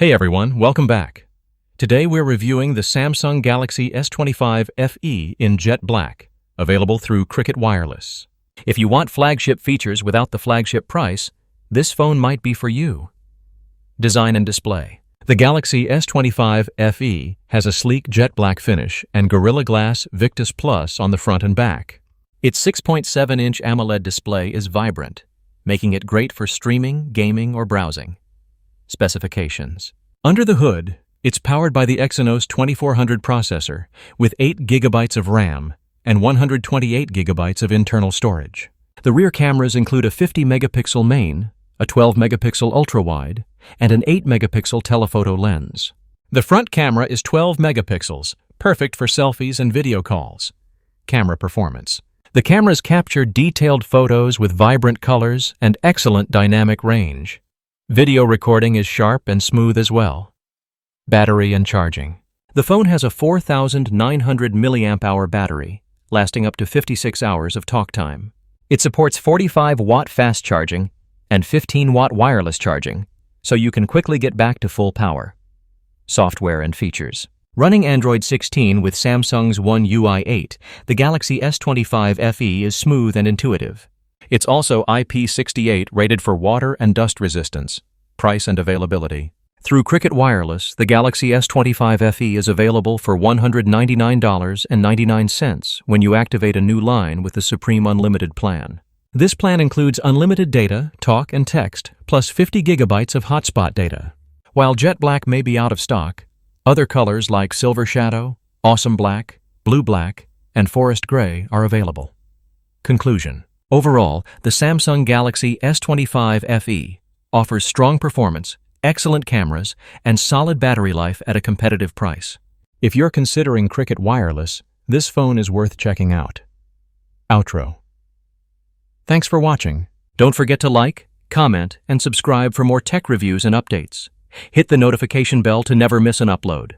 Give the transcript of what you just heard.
Hey everyone, welcome back. Today we're reviewing the Samsung Galaxy S25 FE in jet black, available through Cricket Wireless. If you want flagship features without the flagship price, this phone might be for you. Design and display. The Galaxy S25 FE has a sleek jet black finish and Gorilla Glass Victus Plus on the front and back. Its 6.7-inch AMOLED display is vibrant, making it great for streaming, gaming, or browsing. Specifications. Under the hood, it's powered by the Exynos 2400 processor with 8 GB of RAM and 128 GB of internal storage. The rear cameras include a 50-megapixel main, a 12-megapixel ultra-wide, and an 8-megapixel telephoto lens. The front camera is 12 megapixels, perfect for selfies and video calls. Camera performance. The cameras capture detailed photos with vibrant colors and excellent dynamic range. Video recording is sharp and smooth as well. Battery and charging. The phone has a 4,900 mAh battery, lasting up to 56 hours of talk time. It supports 45-watt fast charging and 15-watt wireless charging, so you can quickly get back to full power. Software and features. Running Android 16 with Samsung's One UI 8, the Galaxy S25 FE is smooth and intuitive. It's also IP68 rated for water and dust resistance. Price and availability. Through Cricket Wireless, the Galaxy S25 FE is available for $199.99 when you activate a new line with the Supreme Unlimited plan. This plan includes unlimited data, talk, and text, plus 50 GB of hotspot data. While jet black may be out of stock, other colors like silver shadow, awesome black, blue black, and forest gray are available. Conclusion. Overall, the Samsung Galaxy S25 FE offers strong performance, excellent cameras, and solid battery life at a competitive price. If you're considering Cricket Wireless, this phone is worth checking out. Outro. Thanks for watching. Don't forget to like, comment, and subscribe for more tech reviews and updates. Hit the notification bell to never miss an upload.